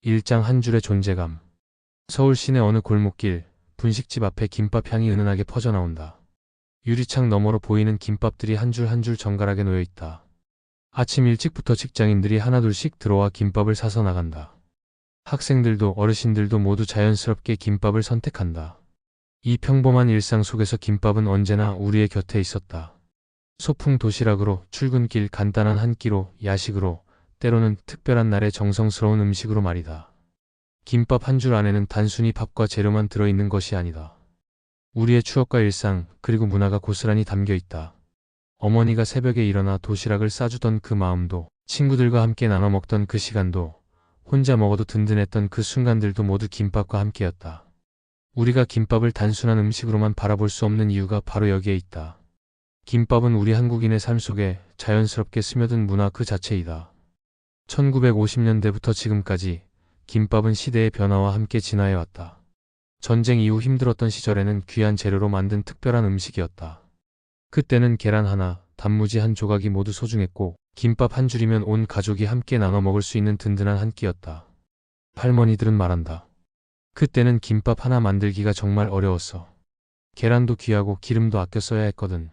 일장 한 줄의 존재감. 서울 시내 어느 골목길, 분식집 앞에 김밥 향이 은은하게 퍼져나온다. 유리창 너머로 보이는 김밥들이 한 줄 한 줄 정갈하게 놓여 있다. 아침 일찍부터 직장인들이 하나둘씩 들어와 김밥을 사서 나간다. 학생들도 어르신들도 모두 자연스럽게 김밥을 선택한다. 이 평범한 일상 속에서 김밥은 언제나 우리의 곁에 있었다. 소풍 도시락으로, 출근길 간단한 한 끼로, 야식으로, 때로는 특별한 날의 정성스러운 음식으로 말이다. 김밥 한 줄 안에는 단순히 밥과 재료만 들어있는 것이 아니다. 우리의 추억과 일상, 그리고 문화가 고스란히 담겨 있다. 어머니가 새벽에 일어나 도시락을 싸주던 그 마음도, 친구들과 함께 나눠 먹던 그 시간도, 혼자 먹어도 든든했던 그 순간들도 모두 김밥과 함께였다. 우리가 김밥을 단순한 음식으로만 바라볼 수 없는 이유가 바로 여기에 있다. 김밥은 우리 한국인의 삶 속에 자연스럽게 스며든 문화 그 자체이다. 1950년대부터 지금까지 김밥은 시대의 변화와 함께 진화해왔다. 전쟁 이후 힘들었던 시절에는 귀한 재료로 만든 특별한 음식이었다. 그때는 계란 하나, 단무지 한 조각이 모두 소중했고, 김밥 한 줄이면 온 가족이 함께 나눠 먹을 수 있는 든든한 한 끼였다. 할머니들은 말한다. 그때는 김밥 하나 만들기가 정말 어려웠어. 계란도 귀하고 기름도 아껴 써야 했거든.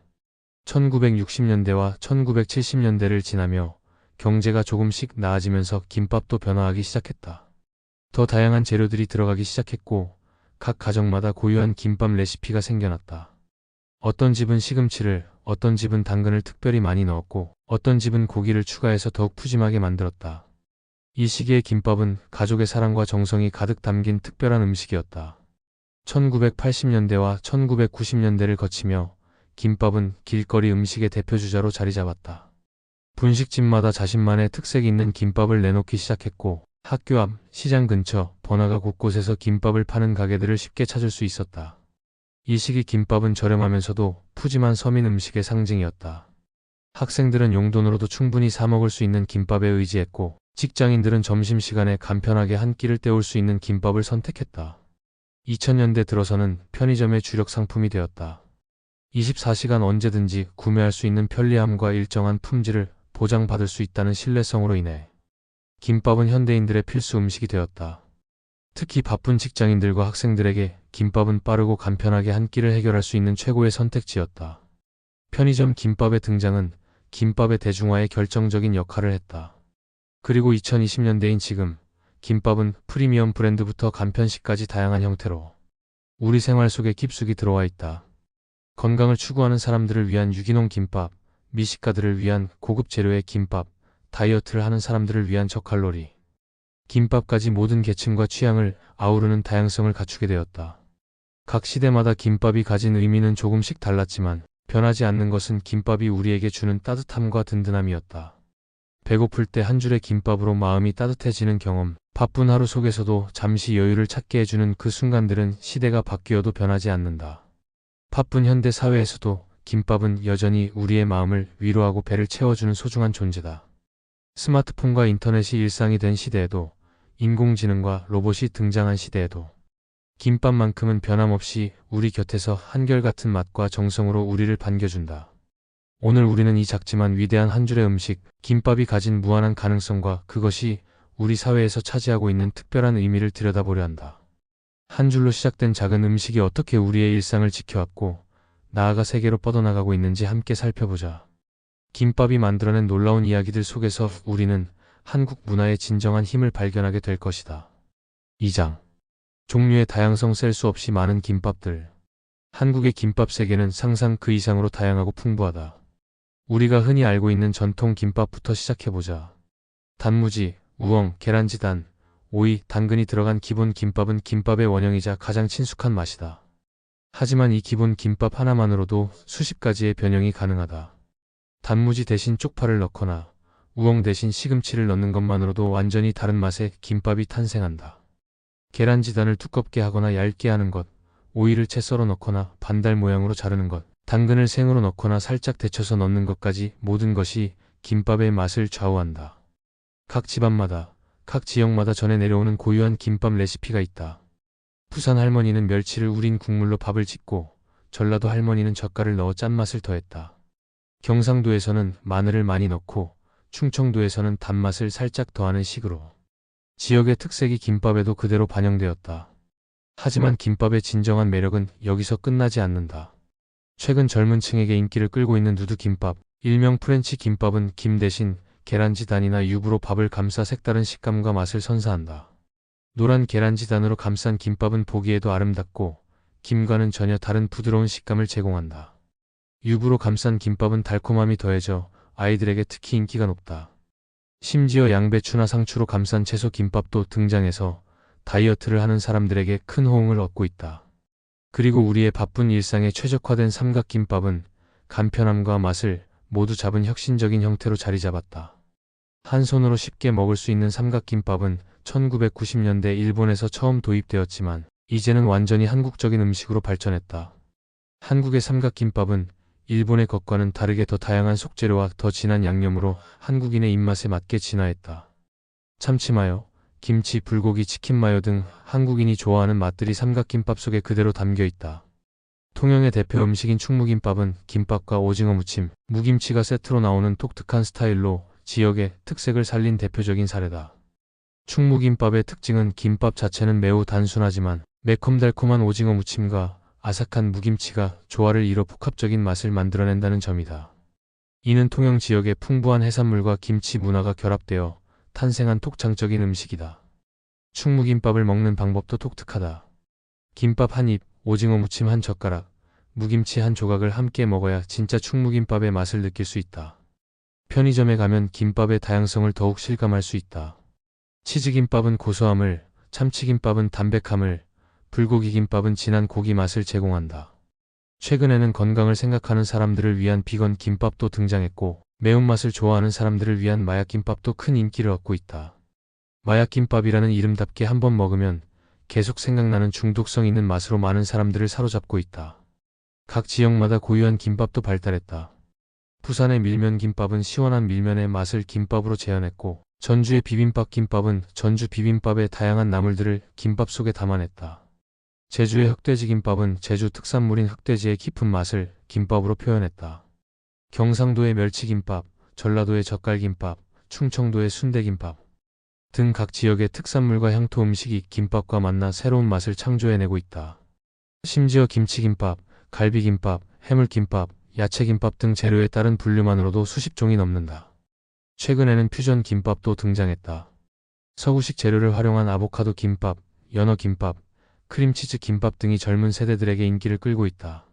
1960년대와 1970년대를 지나며 경제가 조금씩 나아지면서 김밥도 변화하기 시작했다. 더 다양한 재료들이 들어가기 시작했고, 각 가정마다 고유한 김밥 레시피가 생겨났다. 어떤 집은 시금치를, 어떤 집은 당근을 특별히 많이 넣었고, 어떤 집은 고기를 추가해서 더욱 푸짐하게 만들었다. 이 시기의 김밥은 가족의 사랑과 정성이 가득 담긴 특별한 음식이었다. 1980년대와 1990년대를 거치며 김밥은 길거리 음식의 대표주자로 자리 잡았다. 분식집마다 자신만의 특색이 있는 김밥을 내놓기 시작했고, 학교 앞, 시장 근처, 번화가 곳곳에서 김밥을 파는 가게들을 쉽게 찾을 수 있었다. 이 시기 김밥은 저렴하면서도 푸짐한 서민 음식의 상징이었다. 학생들은 용돈으로도 충분히 사 먹을 수 있는 김밥에 의지했고, 직장인들은 점심시간에 간편하게 한 끼를 때울 수 있는 김밥을 선택했다. 2000년대 들어서는 편의점의 주력 상품이 되었다. 24시간 언제든지 구매할 수 있는 편리함과 일정한 품질을 보장받을 수 있다는 신뢰성으로 인해 김밥은 현대인들의 필수 음식이 되었다. 특히 바쁜 직장인들과 학생들에게 김밥은 빠르고 간편하게 한 끼를 해결할 수 있는 최고의 선택지였다. 편의점 김밥의 등장은 김밥의 대중화에 결정적인 역할을 했다. 그리고 2020년대인 지금, 김밥은 프리미엄 브랜드부터 간편식까지 다양한 형태로 우리 생활 속에 깊숙이 들어와 있다. 건강을 추구하는 사람들을 위한 유기농 김밥, 미식가들을 위한 고급 재료의 김밥, 다이어트를 하는 사람들을 위한 저칼로리 김밥까지 모든 계층과 취향을 아우르는 다양성을 갖추게 되었다. 각 시대마다 김밥이 가진 의미는 조금씩 달랐지만 변하지 않는 것은 김밥이 우리에게 주는 따뜻함과 든든함이었다. 배고플 때 한 줄의 김밥으로 마음이 따뜻해지는 경험, 바쁜 하루 속에서도 잠시 여유를 찾게 해주는 그 순간들은 시대가 바뀌어도 변하지 않는다. 바쁜 현대 사회에서도 김밥은 여전히 우리의 마음을 위로하고 배를 채워주는 소중한 존재다. 스마트폰과 인터넷이 일상이 된 시대에도, 인공지능과 로봇이 등장한 시대에도 김밥만큼은 변함없이 우리 곁에서 한결같은 맛과 정성으로 우리를 반겨준다. 오늘 우리는 이 작지만 위대한 한 줄의 음식, 김밥이 가진 무한한 가능성과 그것이 우리 사회에서 차지하고 있는 특별한 의미를 들여다보려 한다. 한 줄로 시작된 작은 음식이 어떻게 우리의 일상을 지켜왔고, 나아가 세계로 뻗어나가고 있는지 함께 살펴보자. 김밥이 만들어낸 놀라운 이야기들 속에서 우리는 한국 문화의 진정한 힘을 발견하게 될 것이다. 2장. 종류의 다양성 셀 수 없이 많은 김밥들. 한국의 김밥 세계는 상상 그 이상으로 다양하고 풍부하다. 우리가 흔히 알고 있는 전통 김밥부터 시작해보자. 단무지, 우엉, 계란지단, 오이, 당근이 들어간 기본 김밥은 김밥의 원형이자 가장 친숙한 맛이다. 하지만 이 기본 김밥 하나만으로도 수십 가지의 변형이 가능하다. 단무지 대신 쪽파를 넣거나 우엉 대신 시금치를 넣는 것만으로도 완전히 다른 맛의 김밥이 탄생한다. 계란지단을 두껍게 하거나 얇게 하는 것, 오이를 채 썰어 넣거나 반달 모양으로 자르는 것, 당근을 생으로 넣거나 살짝 데쳐서 넣는 것까지 모든 것이 김밥의 맛을 좌우한다. 각 집안마다, 각 지역마다 전해 내려오는 고유한 김밥 레시피가 있다. 부산 할머니는 멸치를 우린 국물로 밥을 짓고, 전라도 할머니는 젓갈을 넣어 짠맛을 더했다. 경상도에서는 마늘을 많이 넣고, 충청도에서는 단맛을 살짝 더하는 식으로 지역의 특색이 김밥에도 그대로 반영되었다. 하지만 김밥의 진정한 매력은 여기서 끝나지 않는다. 최근 젊은 층에게 인기를 끌고 있는 누드김밥, 일명 프렌치 김밥은 김 대신 계란지단이나 유부로 밥을 감싸 색다른 식감과 맛을 선사한다. 노란 계란지단으로 감싼 김밥은 보기에도 아름답고 김과는 전혀 다른 부드러운 식감을 제공한다. 유부로 감싼 김밥은 달콤함이 더해져 아이들에게 특히 인기가 높다. 심지어 양배추나 상추로 감싼 채소 김밥도 등장해서 다이어트를 하는 사람들에게 큰 호응을 얻고 있다. 그리고 우리의 바쁜 일상에 최적화된 삼각김밥은 간편함과 맛을 모두 잡은 혁신적인 형태로 자리 잡았다. 한 손으로 쉽게 먹을 수 있는 삼각김밥은 1990년대 일본에서 처음 도입되었지만 이제는 완전히 한국적인 음식으로 발전했다. 한국의 삼각김밥은 일본의 것과는 다르게 더 다양한 속재료와 더 진한 양념으로 한국인의 입맛에 맞게 진화했다. 참치마요, 김치, 불고기, 치킨마요 등 한국인이 좋아하는 맛들이 삼각김밥 속에 그대로 담겨 있다. 통영의 대표 음식인 충무김밥은 김밥과 오징어 무침, 무김치가 세트로 나오는 독특한 스타일로 지역의 특색을 살린 대표적인 사례다. 충무김밥의 특징은 김밥 자체는 매우 단순하지만 매콤달콤한 오징어 무침과 아삭한 무김치가 조화를 이뤄 복합적인 맛을 만들어낸다는 점이다. 이는 통영 지역의 풍부한 해산물과 김치 문화가 결합되어 탄생한 독창적인 음식이다. 충무김밥을 먹는 방법도 독특하다. 김밥 한 입, 오징어 무침 한 젓가락, 무김치 한 조각을 함께 먹어야 진짜 충무김밥의 맛을 느낄 수 있다. 편의점에 가면 김밥의 다양성을 더욱 실감할 수 있다. 치즈김밥은 고소함을, 참치김밥은 담백함을, 불고기김밥은 진한 고기 맛을 제공한다. 최근에는 건강을 생각하는 사람들을 위한 비건 김밥도 등장했고 매운맛을 좋아하는 사람들을 위한 마약김밥도 큰 인기를 얻고 있다. 마약김밥이라는 이름답게 한번 먹으면 계속 생각나는 중독성 있는 맛으로 많은 사람들을 사로잡고 있다. 각 지역마다 고유한 김밥도 발달했다. 부산의 밀면김밥은 시원한 밀면의 맛을 김밥으로 재현했고 전주의 비빔밥김밥은 전주 비빔밥의 다양한 나물들을 김밥 속에 담아냈다. 제주의 흑돼지김밥은 제주 특산물인 흑돼지의 깊은 맛을 김밥으로 표현했다. 경상도의 멸치김밥, 전라도의 젓갈김밥, 충청도의 순대김밥 등 각 지역의 특산물과 향토 음식이 김밥과 만나 새로운 맛을 창조해내고 있다. 심지어 김치김밥, 갈비김밥, 해물김밥, 야채김밥 등 재료에 따른 분류만으로도 수십 종이 넘는다. 최근에는 퓨전 김밥도 등장했다. 서구식 재료를 활용한 아보카도 김밥, 연어 김밥, 크림치즈 김밥 등이 젊은 세대들에게 인기를 끌고 있다.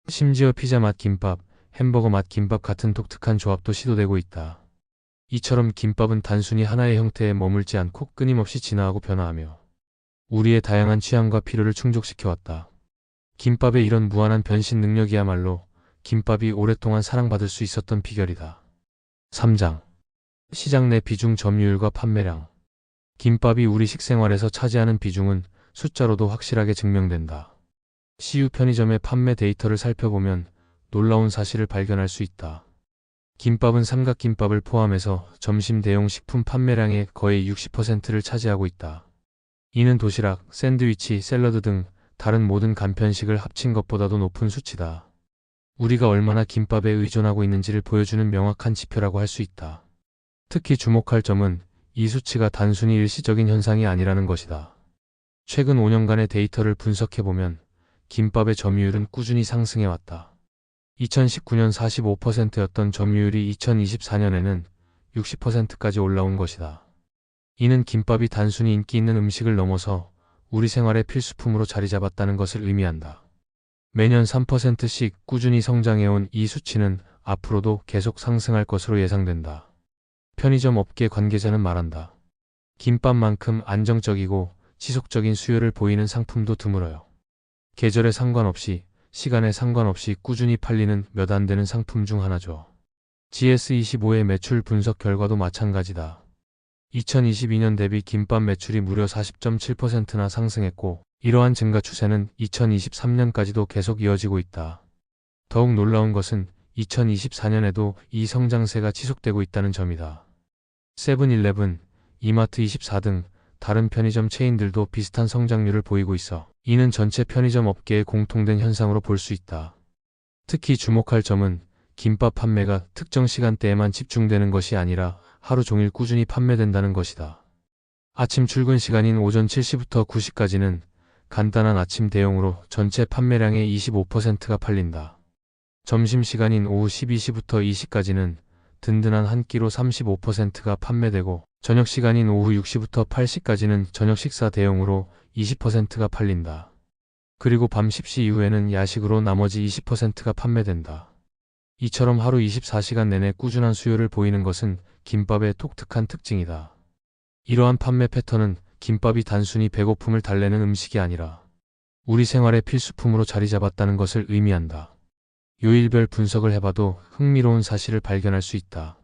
심지어 피자 맛 김밥, 햄버거 맛 김밥 같은 독특한 조합도 시도되고 있다. 이처럼 김밥은 단순히 하나의 형태에 머물지 않고 끊임없이 진화하고 변화하며 우리의 다양한 취향과 필요를 충족시켜왔다. 김밥의 이런 무한한 변신 능력이야말로 김밥이 오랫동안 사랑받을 수 있었던 비결이다. 3장. 시장 내 비중 점유율과 판매량. 김밥이 우리 식생활에서 차지하는 비중은 숫자로도 확실하게 증명된다. CU 편의점의 판매 데이터를 살펴보면 놀라운 사실을 발견할 수 있다. 김밥은 삼각김밥을 포함해서 점심 대용 식품 판매량의 거의 60%를 차지하고 있다. 이는 도시락, 샌드위치, 샐러드 등 다른 모든 간편식을 합친 것보다도 높은 수치다. 우리가 얼마나 김밥에 의존하고 있는지를 보여주는 명확한 지표라고 할 수 있다. 특히 주목할 점은 이 수치가 단순히 일시적인 현상이 아니라는 것이다. 최근 5년간의 데이터를 분석해보면 김밥의 점유율은 꾸준히 상승해왔다. 2019년 45%였던 점유율이 2024년에는 60%까지 올라온 것이다. 이는 김밥이 단순히 인기 있는 음식을 넘어서 우리 생활의 필수품으로 자리 잡았다는 것을 의미한다. 매년 3%씩 꾸준히 성장해온 이 수치는 앞으로도 계속 상승할 것으로 예상된다. 편의점 업계 관계자는 말한다. 김밥만큼 안정적이고 지속적인 수요를 보이는 상품도 드물어요. 계절에 상관없이, 시간에 상관없이 꾸준히 팔리는 몇 안 되는 상품 중 하나죠. GS25의 매출 분석 결과도 마찬가지다. 2022년 대비 김밥 매출이 무려 40.7%나 상승했고, 이러한 증가 추세는 2023년까지도 계속 이어지고 있다. 더욱 놀라운 것은 2024년에도 이 성장세가 지속되고 있다는 점이다. 세븐일레븐, 이마트24 등 다른 편의점 체인들도 비슷한 성장률을 보이고 있어 이는 전체 편의점 업계의 공통된 현상으로 볼 수 있다. 특히 주목할 점은 김밥 판매가 특정 시간대에만 집중되는 것이 아니라 하루 종일 꾸준히 판매된다는 것이다. 아침 출근 시간인 오전 7시부터 9시까지는 간단한 아침 대용으로 전체 판매량의 25%가 팔린다. 점심시간인 오후 12시부터 2시까지는 든든한 한 끼로 35%가 판매되고 저녁 시간인 오후 6시부터 8시까지는 저녁 식사 대용으로 20%가 팔린다. 그리고 밤 10시 이후에는 야식으로 나머지 20%가 판매된다. 이처럼 하루 24시간 내내 꾸준한 수요를 보이는 것은 김밥의 독특한 특징이다. 이러한 판매 패턴은 김밥이 단순히 배고픔을 달래는 음식이 아니라 우리 생활의 필수품으로 자리 잡았다는 것을 의미한다. 요일별 분석을 해봐도 흥미로운 사실을 발견할 수 있다.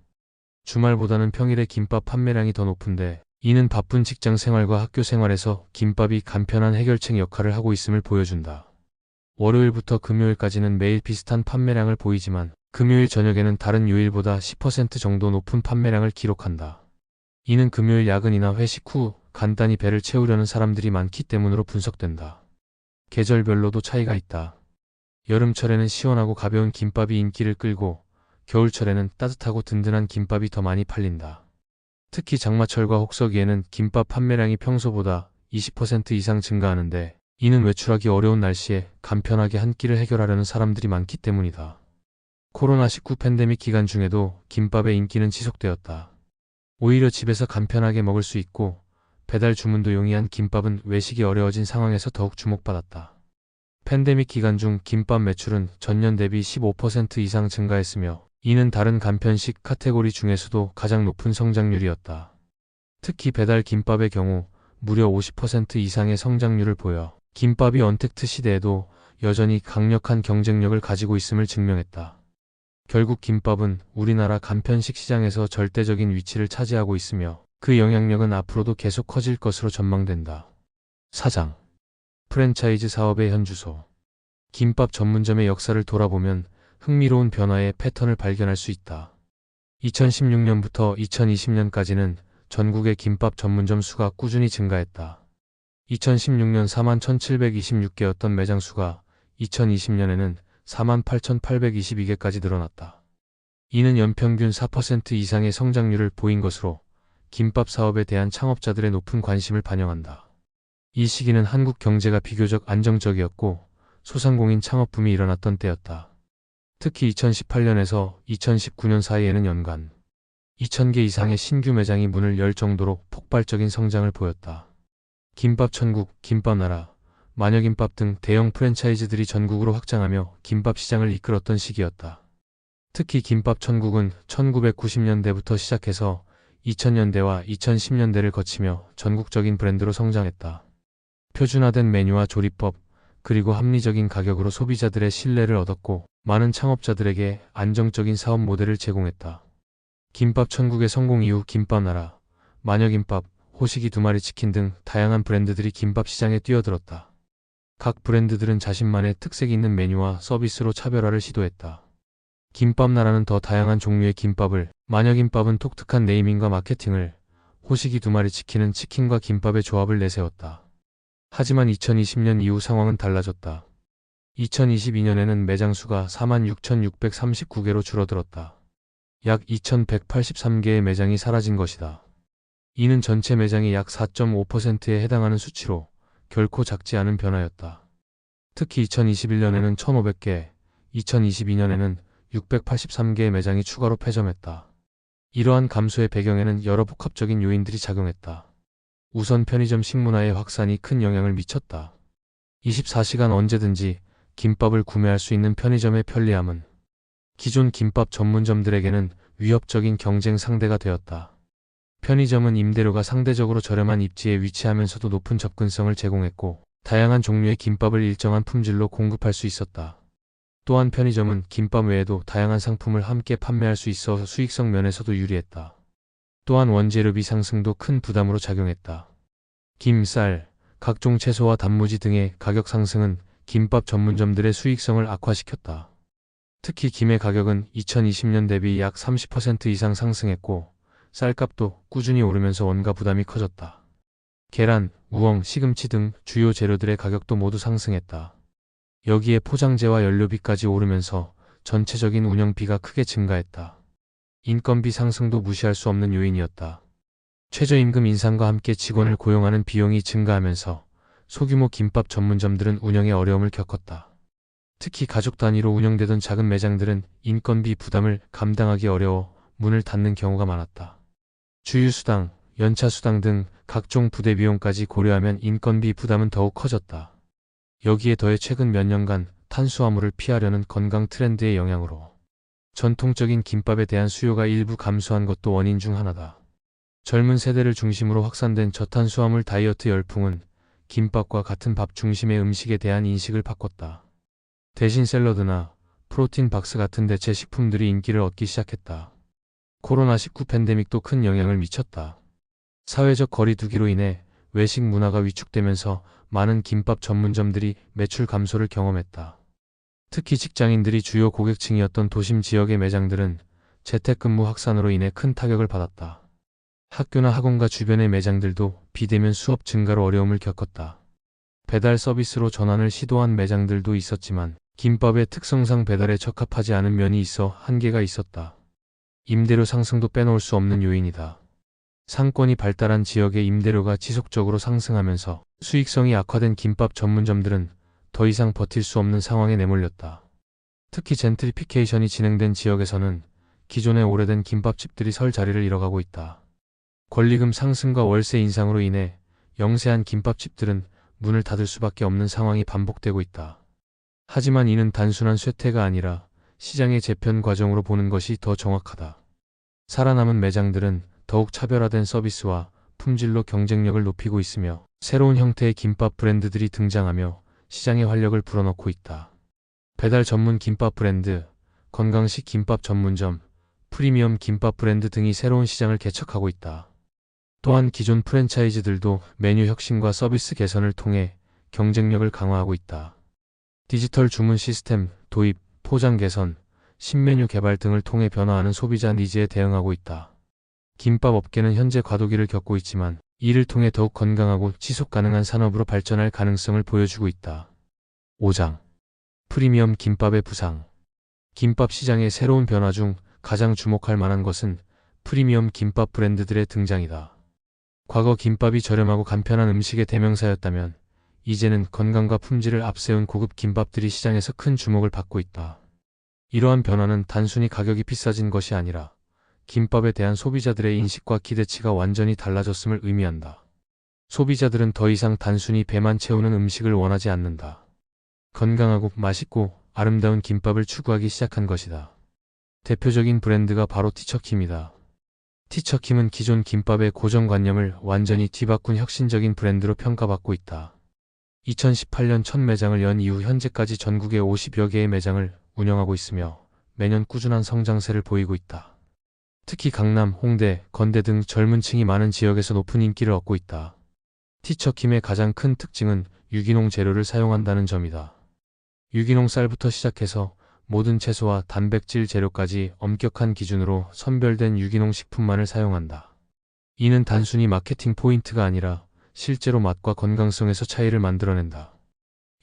주말보다는 평일에 김밥 판매량이 더 높은데 이는 바쁜 직장 생활과 학교 생활에서 김밥이 간편한 해결책 역할을 하고 있음을 보여준다. 월요일부터 금요일까지는 매일 비슷한 판매량을 보이지만 금요일 저녁에는 다른 요일보다 10% 정도 높은 판매량을 기록한다. 이는 금요일 야근이나 회식 후 간단히 배를 채우려는 사람들이 많기 때문으로 분석된다. 계절별로도 차이가 있다. 여름철에는 시원하고 가벼운 김밥이 인기를 끌고 겨울철에는 따뜻하고 든든한 김밥이 더 많이 팔린다. 특히 장마철과 혹서기에는 김밥 판매량이 평소보다 20% 이상 증가하는데 이는 외출하기 어려운 날씨에 간편하게 한 끼를 해결하려는 사람들이 많기 때문이다. 코로나19 팬데믹 기간 중에도 김밥의 인기는 지속되었다. 오히려 집에서 간편하게 먹을 수 있고 배달 주문도 용이한 김밥은 외식이 어려워진 상황에서 더욱 주목받았다. 팬데믹 기간 중 김밥 매출은 전년 대비 15% 이상 증가했으며 이는 다른 간편식 카테고리 중에서도 가장 높은 성장률이었다. 특히 배달 김밥의 경우 무려 50% 이상의 성장률을 보여 김밥이 언택트 시대에도 여전히 강력한 경쟁력을 가지고 있음을 증명했다. 결국 김밥은 우리나라 간편식 시장에서 절대적인 위치를 차지하고 있으며 그 영향력은 앞으로도 계속 커질 것으로 전망된다. 사장, 프랜차이즈 사업의 현주소. 김밥 전문점의 역사를 돌아보면 흥미로운 변화의 패턴을 발견할 수 있다. 2016년부터 2020년까지는 전국의 김밥 전문점 수가 꾸준히 증가했다. 2016년 41,726개였던 매장 수가 2020년에는 48,822개까지 늘어났다. 이는 연평균 4% 이상의 성장률을 보인 것으로 김밥 사업에 대한 창업자들의 높은 관심을 반영한다. 이 시기는 한국 경제가 비교적 안정적이었고 소상공인 창업붐이 일어났던 때였다. 특히 2018년에서 2019년 사이에는 연간 2,000개 이상의 신규 매장이 문을 열 정도로 폭발적인 성장을 보였다. 김밥천국, 김밥나라, 마녀김밥 등 대형 프랜차이즈들이 전국으로 확장하며 김밥 시장을 이끌었던 시기였다. 특히 김밥천국은 1990년대부터 시작해서 2000년대와 2010년대를 거치며 전국적인 브랜드로 성장했다. 표준화된 메뉴와 조리법, 그리고 합리적인 가격으로 소비자들의 신뢰를 얻었고 많은 창업자들에게 안정적인 사업 모델을 제공했다. 김밥천국의 성공 이후 김밥나라, 마녀김밥, 호식이 두 마리 치킨 등 다양한 브랜드들이 김밥 시장에 뛰어들었다. 각 브랜드들은 자신만의 특색 있는 메뉴와 서비스로 차별화를 시도했다. 김밥나라는 더 다양한 종류의 김밥을, 마녀김밥은 독특한 네이밍과 마케팅을, 호식이 두 마리 치킨은 치킨과 김밥의 조합을 내세웠다. 하지만 2020년 이후 상황은 달라졌다. 2022년에는 매장 수가 46,639개로 줄어들었다. 약 2,183개의 매장이 사라진 것이다. 이는 전체 매장의 약 4.5%에 해당하는 수치로 결코 작지 않은 변화였다. 특히 2021년에는 1,500개, 2022년에는 683개의 매장이 추가로 폐점했다. 이러한 감소의 배경에는 여러 복합적인 요인들이 작용했다. 우선 편의점 식문화의 확산이 큰 영향을 미쳤다. 24시간 언제든지 김밥을 구매할 수 있는 편의점의 편리함은 기존 김밥 전문점들에게는 위협적인 경쟁 상대가 되었다. 편의점은 임대료가 상대적으로 저렴한 입지에 위치하면서도 높은 접근성을 제공했고 다양한 종류의 김밥을 일정한 품질로 공급할 수 있었다. 또한 편의점은 김밥 외에도 다양한 상품을 함께 판매할 수 있어 수익성 면에서도 유리했다. 또한 원재료비 상승도 큰 부담으로 작용했다. 김, 쌀, 각종 채소와 단무지 등의 가격 상승은 김밥 전문점들의 수익성을 악화시켰다. 특히 김의 가격은 2020년 대비 약 30% 이상 상승했고 쌀값도 꾸준히 오르면서 원가 부담이 커졌다. 계란, 우엉, 시금치 등 주요 재료들의 가격도 모두 상승했다. 여기에 포장재와 연료비까지 오르면서 전체적인 운영비가 크게 증가했다. 인건비 상승도 무시할 수 없는 요인이었다. 최저임금 인상과 함께 직원을 고용하는 비용이 증가하면서 소규모 김밥 전문점들은 운영에 어려움을 겪었다. 특히 가족 단위로 운영되던 작은 매장들은 인건비 부담을 감당하기 어려워 문을 닫는 경우가 많았다. 주유수당, 연차수당 등 각종 부대 비용까지 고려하면 인건비 부담은 더욱 커졌다. 여기에 더해 최근 몇 년간 탄수화물을 피하려는 건강 트렌드의 영향으로 전통적인 김밥에 대한 수요가 일부 감소한 것도 원인 중 하나다. 젊은 세대를 중심으로 확산된 저탄수화물 다이어트 열풍은 김밥과 같은 밥 중심의 음식에 대한 인식을 바꿨다. 대신 샐러드나 프로틴 박스 같은 대체 식품들이 인기를 얻기 시작했다. 코로나19 팬데믹도 큰 영향을 미쳤다. 사회적 거리 두기로 인해 외식 문화가 위축되면서 많은 김밥 전문점들이 매출 감소를 경험했다. 특히 직장인들이 주요 고객층이었던 도심 지역의 매장들은 재택근무 확산으로 인해 큰 타격을 받았다. 학교나 학원과 주변의 매장들도 비대면 수업 증가로 어려움을 겪었다. 배달 서비스로 전환을 시도한 매장들도 있었지만 김밥의 특성상 배달에 적합하지 않은 면이 있어 한계가 있었다. 임대료 상승도 빼놓을 수 없는 요인이다. 상권이 발달한 지역의 임대료가 지속적으로 상승하면서 수익성이 악화된 김밥 전문점들은 더 이상 버틸 수 없는 상황에 내몰렸다. 특히 젠트리피케이션이 진행된 지역에서는 기존의 오래된 김밥집들이 설 자리를 잃어가고 있다. 권리금 상승과 월세 인상으로 인해 영세한 김밥집들은 문을 닫을 수밖에 없는 상황이 반복되고 있다. 하지만 이는 단순한 쇠퇴가 아니라 시장의 재편 과정으로 보는 것이 더 정확하다. 살아남은 매장들은 더욱 차별화된 서비스와 품질로 경쟁력을 높이고 있으며 새로운 형태의 김밥 브랜드들이 등장하며 시장의 활력을 불어넣고 있다. 배달 전문 김밥 브랜드, 건강식 김밥 전문점, 프리미엄 김밥 브랜드 등이 새로운 시장을 개척하고 있다. 또한 기존 프랜차이즈들도 메뉴 혁신과 서비스 개선을 통해 경쟁력을 강화하고 있다. 디지털 주문 시스템 도입, 포장 개선, 신메뉴 개발 등을 통해 변화하는 소비자 니즈에 대응하고 있다. 김밥 업계는 현재 과도기를 겪고 있지만 이를 통해 더욱 건강하고 지속 가능한 산업으로 발전할 가능성을 보여주고 있다. 5장. 프리미엄 김밥의 부상. 김밥 시장의 새로운 변화 중 가장 주목할 만한 것은 프리미엄 김밥 브랜드들의 등장이다. 과거 김밥이 저렴하고 간편한 음식의 대명사였다면 이제는 건강과 품질을 앞세운 고급 김밥들이 시장에서 큰 주목을 받고 있다. 이러한 변화는 단순히 가격이 비싸진 것이 아니라 김밥에 대한 소비자들의 인식과 기대치가 완전히 달라졌음을 의미한다. 소비자들은 더 이상 단순히 배만 채우는 음식을 원하지 않는다. 건강하고 맛있고 아름다운 김밥을 추구하기 시작한 것이다. 대표적인 브랜드가 바로 티처킴이다. 티처킴은 기존 김밥의 고정관념을 완전히 뒤바꾼 혁신적인 브랜드로 평가받고 있다. 2018년 첫 매장을 연 이후 현재까지 전국에 50여 개의 매장을 운영하고 있으며 매년 꾸준한 성장세를 보이고 있다. 특히 강남, 홍대, 건대 등 젊은 층이 많은 지역에서 높은 인기를 얻고 있다. 티처킴의 가장 큰 특징은 유기농 재료를 사용한다는 점이다. 유기농 쌀부터 시작해서 모든 채소와 단백질 재료까지 엄격한 기준으로 선별된 유기농 식품만을 사용한다. 이는 단순히 마케팅 포인트가 아니라 실제로 맛과 건강성에서 차이를 만들어낸다.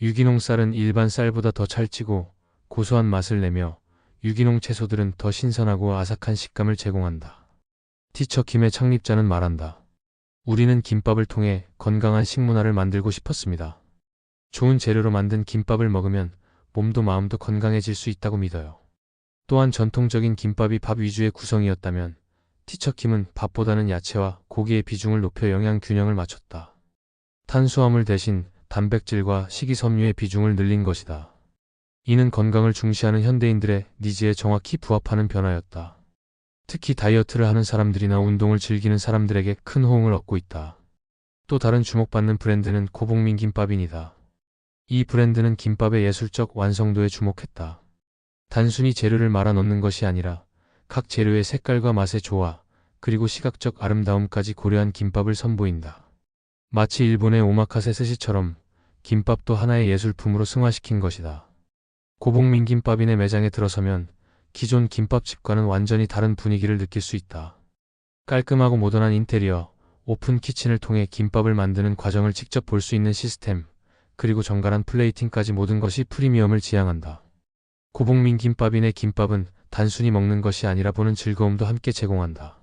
유기농 쌀은 일반 쌀보다 더 찰지고 고소한 맛을 내며 유기농 채소들은 더 신선하고 아삭한 식감을 제공한다. 티처킴의 창립자는 말한다. 우리는 김밥을 통해 건강한 식문화를 만들고 싶었습니다. 좋은 재료로 만든 김밥을 먹으면 몸도 마음도 건강해질 수 있다고 믿어요. 또한 전통적인 김밥이 밥 위주의 구성이었다면 티처킴은 밥보다는 야채와 고기의 비중을 높여 영양 균형을 맞췄다. 탄수화물 대신 단백질과 식이섬유의 비중을 늘린 것이다. 이는 건강을 중시하는 현대인들의 니즈에 정확히 부합하는 변화였다. 특히 다이어트를 하는 사람들이나 운동을 즐기는 사람들에게 큰 호응을 얻고 있다. 또 다른 주목받는 브랜드는 고복민 김밥입니다. 이 브랜드는 김밥의 예술적 완성도에 주목했다. 단순히 재료를 말아 넣는 것이 아니라 각 재료의 색깔과 맛의 조화, 그리고 시각적 아름다움까지 고려한 김밥을 선보인다. 마치 일본의 오마카세 스시처럼 김밥도 하나의 예술품으로 승화시킨 것이다. 고복민 김밥인의 매장에 들어서면 기존 김밥집과는 완전히 다른 분위기를 느낄 수 있다. 깔끔하고 모던한 인테리어, 오픈 키친을 통해 김밥을 만드는 과정을 직접 볼 수 있는 시스템, 그리고 정갈한 플레이팅까지 모든 것이 프리미엄을 지향한다. 고복민 김밥인의 김밥은 단순히 먹는 것이 아니라 보는 즐거움도 함께 제공한다.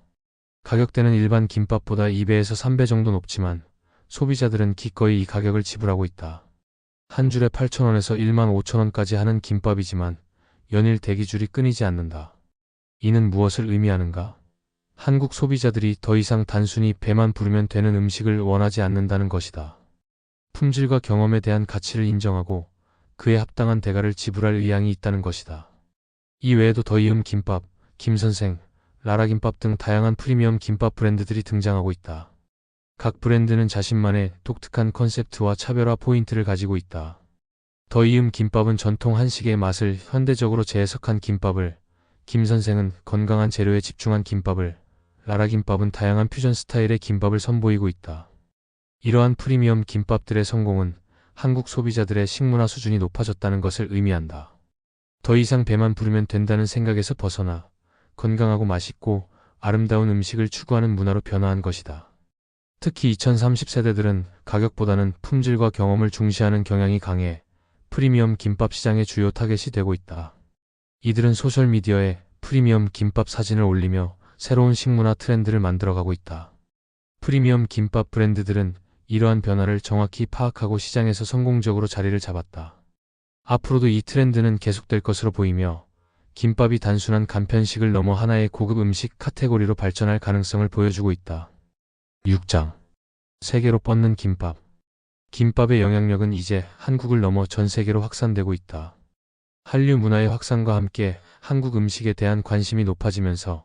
가격대는 일반 김밥보다 2배에서 3배 정도 높지만 소비자들은 기꺼이 이 가격을 지불하고 있다. 한 줄에 8,000원에서 15,000원까지 하는 김밥이지만 연일 대기줄이 끊이지 않는다. 이는 무엇을 의미하는가? 한국 소비자들이 더 이상 단순히 배만 부르면 되는 음식을 원하지 않는다는 것이다. 품질과 경험에 대한 가치를 인정하고 그에 합당한 대가를 지불할 의향이 있다는 것이다. 이 외에도 더이음 김밥, 김선생, 라라김밥 등 다양한 프리미엄 김밥 브랜드들이 등장하고 있다. 각 브랜드는 자신만의 독특한 컨셉트와 차별화 포인트를 가지고 있다. 더이음 김밥은 전통 한식의 맛을 현대적으로 재해석한 김밥을, 김선생은 건강한 재료에 집중한 김밥을, 라라김밥은 다양한 퓨전 스타일의 김밥을 선보이고 있다. 이러한 프리미엄 김밥들의 성공은 한국 소비자들의 식문화 수준이 높아졌다는 것을 의미한다. 더 이상 배만 부르면 된다는 생각에서 벗어나 건강하고 맛있고 아름다운 음식을 추구하는 문화로 변화한 것이다. 특히 2030세대들은 가격보다는 품질과 경험을 중시하는 경향이 강해 프리미엄 김밥 시장의 주요 타겟이 되고 있다. 이들은 소셜미디어에 프리미엄 김밥 사진을 올리며 새로운 식문화 트렌드를 만들어가고 있다. 프리미엄 김밥 브랜드들은 이러한 변화를 정확히 파악하고 시장에서 성공적으로 자리를 잡았다. 앞으로도 이 트렌드는 계속될 것으로 보이며 김밥이 단순한 간편식을 넘어 하나의 고급 음식 카테고리로 발전할 가능성을 보여주고 있다. 6장. 세계로 뻗는 김밥. 김밥의 영향력은 이제 한국을 넘어 전 세계로 확산되고 있다. 한류 문화의 확산과 함께 한국 음식에 대한 관심이 높아지면서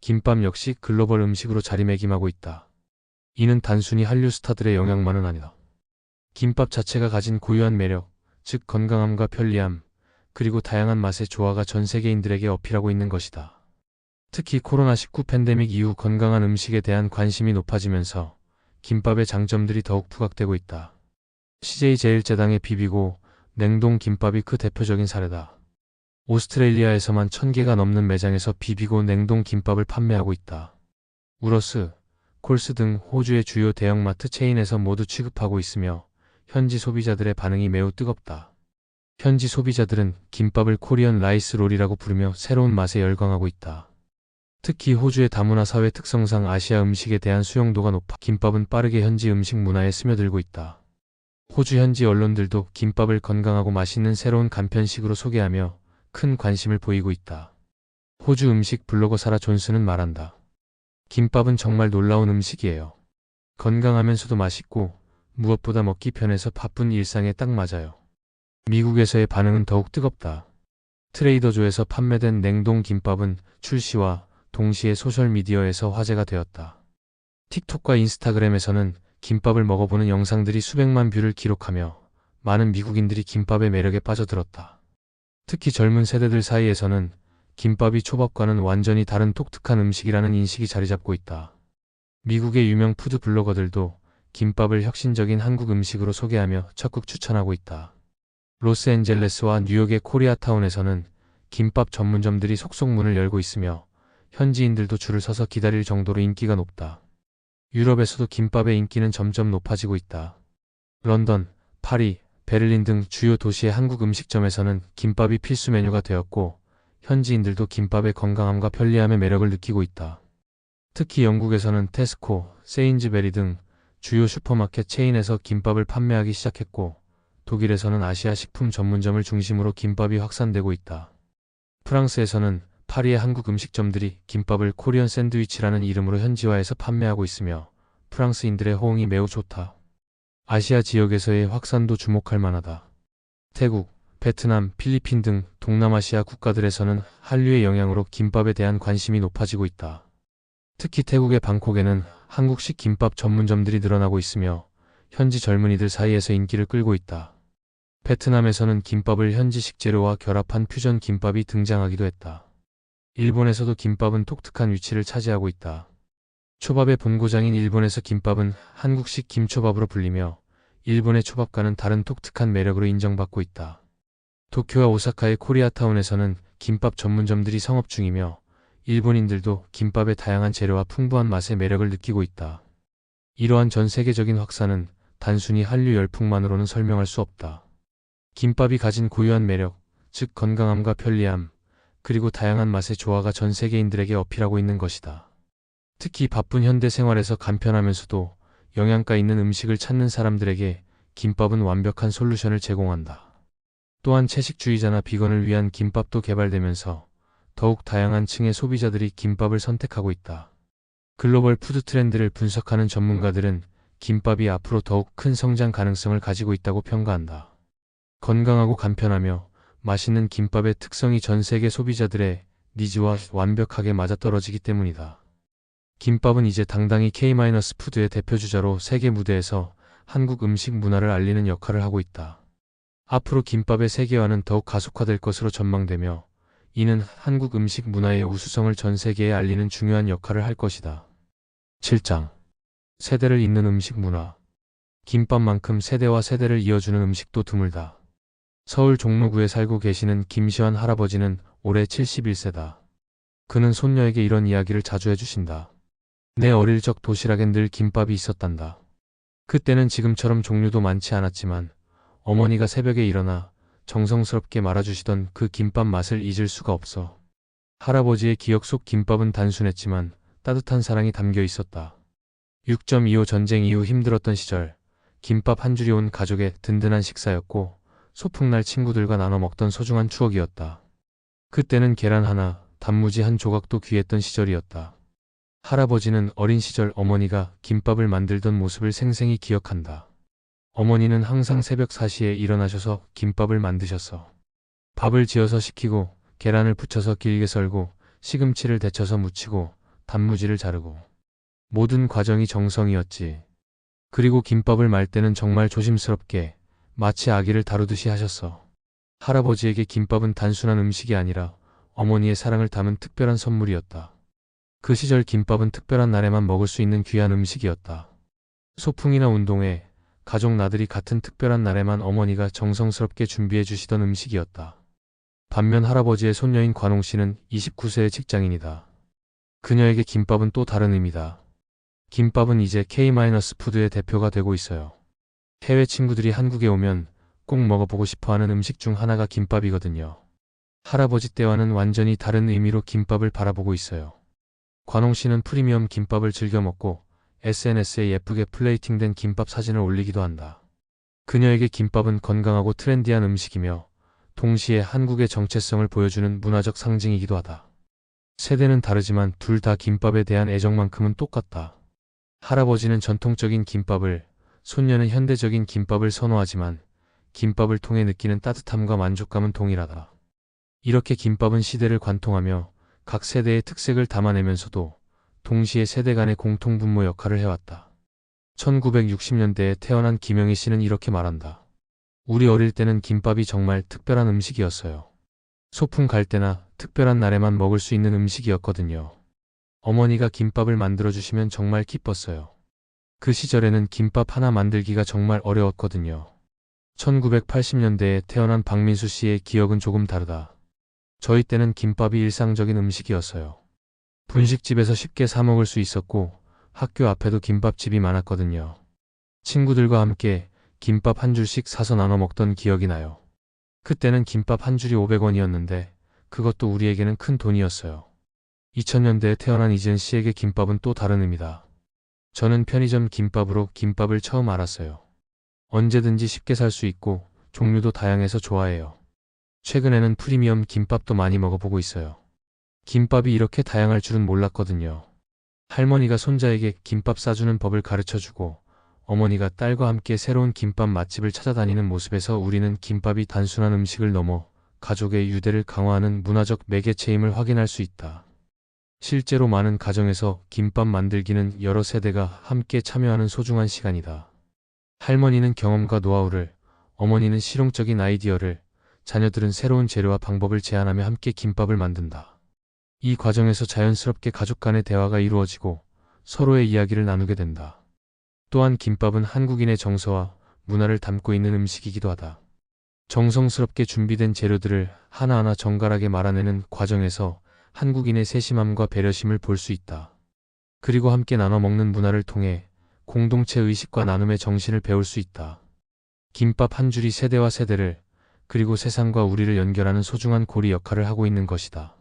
김밥 역시 글로벌 음식으로 자리매김하고 있다. 이는 단순히 한류 스타들의 영향만은 아니다. 김밥 자체가 가진 고유한 매력, 즉 건강함과 편리함, 그리고 다양한 맛의 조화가 전 세계인들에게 어필하고 있는 것이다. 특히 코로나19 팬데믹 이후 건강한 음식에 대한 관심이 높아지면서 김밥의 장점들이 더욱 부각되고 있다. CJ제일제당의 비비고 냉동 김밥이 그 대표적인 사례다. 오스트레일리아에서만 1000개가 넘는 매장에서 비비고 냉동 김밥을 판매하고 있다. 우러스, 콜스 등 호주의 주요 대형마트 체인에서 모두 취급하고 있으며 현지 소비자들의 반응이 매우 뜨겁다. 현지 소비자들은 김밥을 코리안 라이스 롤이라고 부르며 새로운 맛에 열광하고 있다. 특히 호주의 다문화 사회 특성상 아시아 음식에 대한 수용도가 높아 김밥은 빠르게 현지 음식 문화에 스며들고 있다. 호주 현지 언론들도 김밥을 건강하고 맛있는 새로운 간편식으로 소개하며 큰 관심을 보이고 있다. 호주 음식 블로거 사라 존슨은 말한다. 김밥은 정말 놀라운 음식이에요. 건강하면서도 맛있고 무엇보다 먹기 편해서 바쁜 일상에 딱 맞아요. 미국에서의 반응은 더욱 뜨겁다. 트레이더조에서 판매된 냉동 김밥은 출시와 동시에 소셜미디어에서 화제가 되었다. 틱톡과 인스타그램에서는 김밥을 먹어보는 영상들이 수백만 뷰를 기록하며 많은 미국인들이 김밥의 매력에 빠져들었다. 특히 젊은 세대들 사이에서는 김밥이 초밥과는 완전히 다른 독특한 음식이라는 인식이 자리잡고 있다. 미국의 유명 푸드 블로거들도 김밥을 혁신적인 한국 음식으로 소개하며 적극 추천하고 있다. 로스앤젤레스와 뉴욕의 코리아타운에서는 김밥 전문점들이 속속 문을 열고 있으며 현지인들도 줄을 서서 기다릴 정도로 인기가 높다. 유럽에서도 김밥의 인기는 점점 높아지고 있다. 런던, 파리, 베를린 등 주요 도시의 한국 음식점에서는 김밥이 필수 메뉴가 되었고 현지인들도 김밥의 건강함과 편리함의 매력을 느끼고 있다. 특히 영국에서는 테스코, 세인즈베리 등 주요 슈퍼마켓 체인에서 김밥을 판매하기 시작했고 독일에서는 아시아 식품 전문점을 중심으로 김밥이 확산되고 있다. 프랑스에서는 파리의 한국 음식점들이 김밥을 코리안 샌드위치라는 이름으로 현지화해서 판매하고 있으며 프랑스인들의 호응이 매우 좋다. 아시아 지역에서의 확산도 주목할 만하다. 태국, 베트남, 필리핀 등 동남아시아 국가들에서는 한류의 영향으로 김밥에 대한 관심이 높아지고 있다. 특히 태국의 방콕에는 한국식 김밥 전문점들이 늘어나고 있으며 현지 젊은이들 사이에서 인기를 끌고 있다. 베트남에서는 김밥을 현지 식재료와 결합한 퓨전 김밥이 등장하기도 했다. 일본에서도 김밥은 독특한 위치를 차지하고 있다. 초밥의 본고장인 일본에서 김밥은 한국식 김초밥으로 불리며 일본의 초밥과는 다른 독특한 매력으로 인정받고 있다. 도쿄와 오사카의 코리아타운에서는 김밥 전문점들이 성업 중이며 일본인들도 김밥의 다양한 재료와 풍부한 맛의 매력을 느끼고 있다. 이러한 전 세계적인 확산은 단순히 한류 열풍만으로는 설명할 수 없다. 김밥이 가진 고유한 매력, 즉 건강함과 편리함, 그리고 다양한 맛의 조화가 전 세계인들에게 어필하고 있는 것이다. 특히 바쁜 현대 생활에서 간편하면서도 영양가 있는 음식을 찾는 사람들에게 김밥은 완벽한 솔루션을 제공한다. 또한 채식주의자나 비건을 위한 김밥도 개발되면서 더욱 다양한 층의 소비자들이 김밥을 선택하고 있다. 글로벌 푸드 트렌드를 분석하는 전문가들은 김밥이 앞으로 더욱 큰 성장 가능성을 가지고 있다고 평가한다. 건강하고 간편하며 맛있는 김밥의 특성이 전 세계 소비자들의 니즈와 완벽하게 맞아떨어지기 때문이다. 김밥은 이제 당당히 K-푸드의 대표주자로 세계 무대에서 한국 음식 문화를 알리는 역할을 하고 있다. 앞으로 김밥의 세계화는 더욱 가속화될 것으로 전망되며 이는 한국 음식 문화의 우수성을 전 세계에 알리는 중요한 역할을 할 것이다. 7장. 세대를 잇는 음식 문화. 김밥만큼 세대와 세대를 이어주는 음식도 드물다. 서울 종로구에 살고 계시는 김시환 할아버지는 올해 71세다. 그는 손녀에게 이런 이야기를 자주 해주신다. 내 어릴 적 도시락엔 늘 김밥이 있었단다. 그때는 지금처럼 종류도 많지 않았지만 어머니가 새벽에 일어나 정성스럽게 말아주시던 그 김밥 맛을 잊을 수가 없어. 할아버지의 기억 속 김밥은 단순했지만 따뜻한 사랑이 담겨 있었다. 6.25 전쟁 이후 힘들었던 시절, 김밥 한 줄이 온 가족의 든든한 식사였고 소풍날 친구들과 나눠 먹던 소중한 추억이었다. 그때는 계란 하나, 단무지 한 조각도 귀했던 시절이었다. 할아버지는 어린 시절 어머니가 김밥을 만들던 모습을 생생히 기억한다. 어머니는 항상 새벽 4시에 일어나셔서 김밥을 만드셨어. 밥을 지어서 식히고 계란을 부쳐서 길게 썰고 시금치를 데쳐서 무치고 단무지를 자르고 모든 과정이 정성이었지. 그리고 김밥을 말 때는 정말 조심스럽게 마치 아기를 다루듯이 하셨어. 할아버지에게 김밥은 단순한 음식이 아니라 어머니의 사랑을 담은 특별한 선물이었다. 그 시절 김밥은 특별한 날에만 먹을 수 있는 귀한 음식이었다. 소풍이나 운동회, 가족 나들이 같은 특별한 날에만 어머니가 정성스럽게 준비해 주시던 음식이었다. 반면 할아버지의 손녀인 관홍 씨는 29세의 직장인이다. 그녀에게 김밥은 또 다른 의미다. 김밥은 이제 K-푸드의 대표가 되고 있어요. 해외 친구들이 한국에 오면 꼭 먹어보고 싶어하는 음식 중 하나가 김밥이거든요. 할아버지 때와는 완전히 다른 의미로 김밥을 바라보고 있어요. 관홍 씨는 프리미엄 김밥을 즐겨 먹고 SNS에 예쁘게 플레이팅된 김밥 사진을 올리기도 한다. 그녀에게 김밥은 건강하고 트렌디한 음식이며 동시에 한국의 정체성을 보여주는 문화적 상징이기도 하다. 세대는 다르지만 둘 다 김밥에 대한 애정만큼은 똑같다. 할아버지는 전통적인 김밥을, 손녀는 현대적인 김밥을 선호하지만 김밥을 통해 느끼는 따뜻함과 만족감은 동일하다. 이렇게 김밥은 시대를 관통하며 각 세대의 특색을 담아내면서도 동시에 세대 간의 공통분모 역할을 해왔다. 1960년대에 태어난 김영희 씨는 이렇게 말한다. 우리 어릴 때는 김밥이 정말 특별한 음식이었어요. 소풍 갈 때나 특별한 날에만 먹을 수 있는 음식이었거든요. 어머니가 김밥을 만들어주시면 정말 기뻤어요. 그 시절에는 김밥 하나 만들기가 정말 어려웠거든요. 1980년대에 태어난 박민수 씨의 기억은 조금 다르다. 저희 때는 김밥이 일상적인 음식이었어요. 분식집에서 쉽게 사 먹을 수 있었고 학교 앞에도 김밥집이 많았거든요. 친구들과 함께 김밥 한 줄씩 사서 나눠 먹던 기억이 나요. 그때는 김밥 한 줄이 500원이었는데 그것도 우리에게는 큰 돈이었어요. 2000년대에 태어난 이지은 씨에게 김밥은 또 다른 의미다. 저는 편의점 김밥으로 김밥을 처음 알았어요. 언제든지 쉽게 살 수 있고 종류도 다양해서 좋아해요. 최근에는 프리미엄 김밥도 많이 먹어보고 있어요. 김밥이 이렇게 다양할 줄은 몰랐거든요. 할머니가 손자에게 김밥 싸주는 법을 가르쳐주고 어머니가 딸과 함께 새로운 김밥 맛집을 찾아다니는 모습에서 우리는 김밥이 단순한 음식을 넘어 가족의 유대를 강화하는 문화적 매개체임을 확인할 수 있다. 실제로 많은 가정에서 김밥 만들기는 여러 세대가 함께 참여하는 소중한 시간이다. 할머니는 경험과 노하우를, 어머니는 실용적인 아이디어를, 자녀들은 새로운 재료와 방법을 제안하며 함께 김밥을 만든다. 이 과정에서 자연스럽게 가족 간의 대화가 이루어지고 서로의 이야기를 나누게 된다. 또한 김밥은 한국인의 정서와 문화를 담고 있는 음식이기도 하다. 정성스럽게 준비된 재료들을 하나하나 정갈하게 말아내는 과정에서 한국인의 세심함과 배려심을 볼 수 있다. 그리고 함께 나눠 먹는 문화를 통해 공동체 의식과 나눔의 정신을 배울 수 있다. 김밥 한 줄이 세대와 세대를, 그리고 세상과 우리를 연결하는 소중한 고리 역할을 하고 있는 것이다.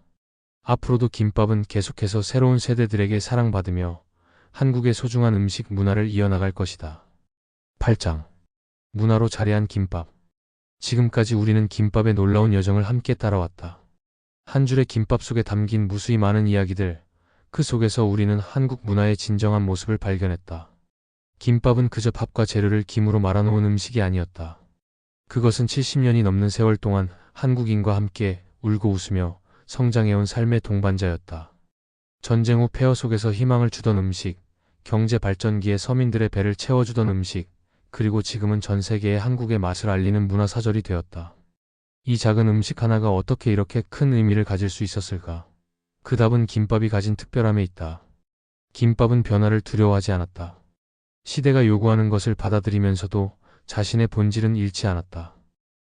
앞으로도 김밥은 계속해서 새로운 세대들에게 사랑받으며 한국의 소중한 음식 문화를 이어나갈 것이다. 8장. 문화로 자리한 김밥. 지금까지 우리는 김밥의 놀라운 여정을 함께 따라왔다. 한 줄의 김밥 속에 담긴 무수히 많은 이야기들, 그 속에서 우리는 한국 문화의 진정한 모습을 발견했다. 김밥은 그저 밥과 재료를 김으로 말아놓은 음식이 아니었다. 그것은 70년이 넘는 세월 동안 한국인과 함께 울고 웃으며 성장해온 삶의 동반자였다. 전쟁 후 폐허 속에서 희망을 주던 음식, 경제 발전기에 서민들의 배를 채워주던 음식, 그리고 지금은 전 세계에 한국의 맛을 알리는 문화사절이 되었다. 이 작은 음식 하나가 어떻게 이렇게 큰 의미를 가질 수 있었을까? 그 답은 김밥이 가진 특별함에 있다. 김밥은 변화를 두려워하지 않았다. 시대가 요구하는 것을 받아들이면서도 자신의 본질은 잃지 않았다.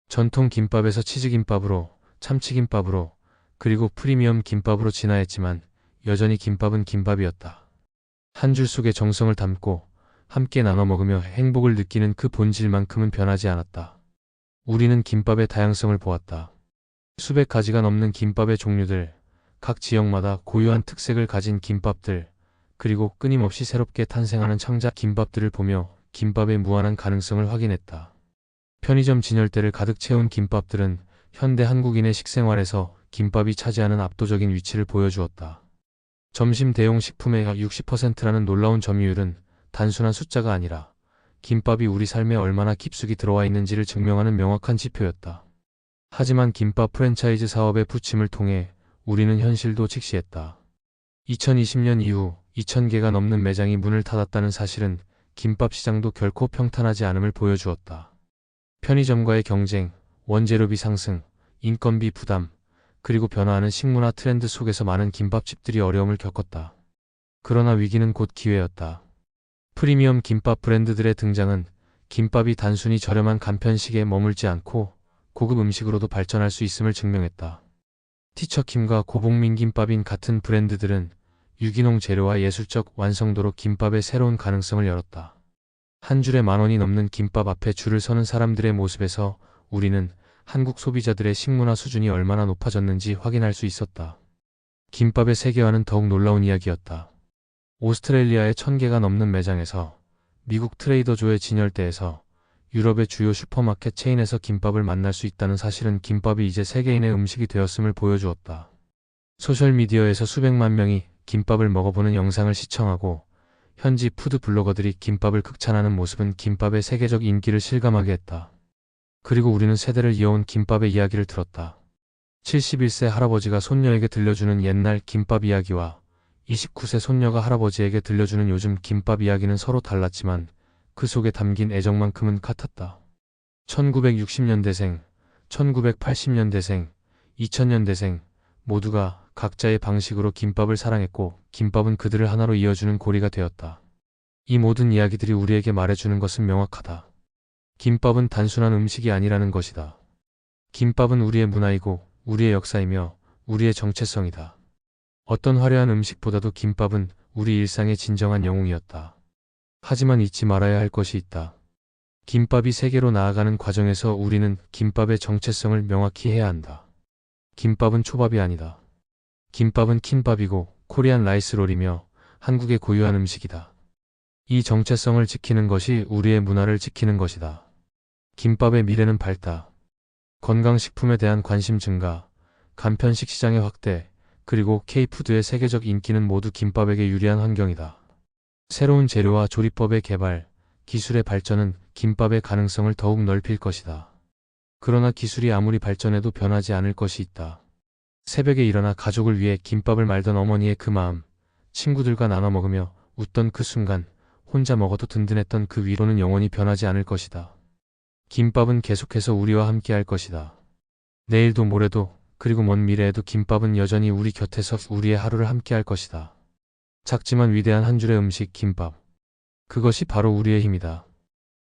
전통 김밥에서 치즈김밥으로, 참치김밥으로, 그리고 프리미엄 김밥으로 진화했지만 여전히 김밥은 김밥이었다. 한 줄 속에 정성을 담고 함께 나눠 먹으며 행복을 느끼는 그 본질만큼은 변하지 않았다. 우리는 김밥의 다양성을 보았다. 수백 가지가 넘는 김밥의 종류들, 각 지역마다 고유한 특색을 가진 김밥들, 그리고 끊임없이 새롭게 탄생하는 창작 김밥들을 보며 김밥의 무한한 가능성을 확인했다. 편의점 진열대를 가득 채운 김밥들은 현대 한국인의 식생활에서 김밥이 차지하는 압도적인 위치를 보여주었다. 점심 대용 식품의 약 60%라는 놀라운 점유율은 단순한 숫자가 아니라 김밥이 우리 삶에 얼마나 깊숙이 들어와 있는지를 증명하는 명확한 지표였다. 하지만 김밥 프랜차이즈 사업의 부침을 통해 우리는 현실도 직시했다. 2020년 이후 2,000개가 넘는 매장이 문을 닫았다는 사실은 김밥 시장도 결코 평탄하지 않음을 보여주었다. 편의점과의 경쟁, 원재료비 상승, 인건비 부담, 그리고 변화하는 식문화 트렌드 속에서 많은 김밥집들이 어려움을 겪었다. 그러나 위기는 곧 기회였다. 프리미엄 김밥 브랜드들의 등장은 김밥이 단순히 저렴한 간편식에 머물지 않고 고급 음식으로도 발전할 수 있음을 증명했다. 티처킴과 고복민 김밥인 같은 브랜드들은 유기농 재료와 예술적 완성도로 김밥의 새로운 가능성을 열었다. 한 줄에 10,000원이 넘는 김밥 앞에 줄을 서는 사람들의 모습에서 우리는 한국 소비자들의 식문화 수준이 얼마나 높아졌는지 확인할 수 있었다. 김밥의 세계화는 더욱 놀라운 이야기였다. 오스트레일리아의 1,000개가 넘는 매장에서, 미국 트레이더조의 진열대에서, 유럽의 주요 슈퍼마켓 체인에서 김밥을 만날 수 있다는 사실은 김밥이 이제 세계인의 음식이 되었음을 보여주었다. 소셜미디어에서 수백만 명이 김밥을 먹어보는 영상을 시청하고 현지 푸드 블로거들이 김밥을 극찬하는 모습은 김밥의 세계적 인기를 실감하게 했다. 그리고 우리는 세대를 이어온 김밥의 이야기를 들었다. 71세 할아버지가 손녀에게 들려주는 옛날 김밥 이야기와 29세 손녀가 할아버지에게 들려주는 요즘 김밥 이야기는 서로 달랐지만 그 속에 담긴 애정만큼은 같았다. 1960년대생, 1980년대생, 2000년대생 모두가 각자의 방식으로 김밥을 사랑했고 김밥은 그들을 하나로 이어주는 고리가 되었다. 이 모든 이야기들이 우리에게 말해주는 것은 명확하다. 김밥은 단순한 음식이 아니라는 것이다. 김밥은 우리의 문화이고 우리의 역사이며 우리의 정체성이다. 어떤 화려한 음식보다도 김밥은 우리 일상의 진정한 영웅이었다. 하지만 잊지 말아야 할 것이 있다. 김밥이 세계로 나아가는 과정에서 우리는 김밥의 정체성을 명확히 해야 한다. 김밥은 초밥이 아니다. 김밥은 킨밥이고 코리안 라이스롤이며 한국의 고유한 음식이다. 이 정체성을 지키는 것이 우리의 문화를 지키는 것이다. 김밥의 미래는 밝다. 건강식품에 대한 관심 증가, 간편식 시장의 확대, 그리고 K푸드의 세계적 인기는 모두 김밥에게 유리한 환경이다. 새로운 재료와 조리법의 개발, 기술의 발전은 김밥의 가능성을 더욱 넓힐 것이다. 그러나 기술이 아무리 발전해도 변하지 않을 것이 있다. 새벽에 일어나 가족을 위해 김밥을 말던 어머니의 그 마음, 친구들과 나눠 먹으며 웃던 그 순간, 혼자 먹어도 든든했던 그 위로는 영원히 변하지 않을 것이다. 김밥은 계속해서 우리와 함께 할 것이다. 내일도 모레도 그리고 먼 미래에도 김밥은 여전히 우리 곁에서 우리의 하루를 함께 할 것이다. 작지만 위대한 한 줄의 음식 김밥. 그것이 바로 우리의 힘이다.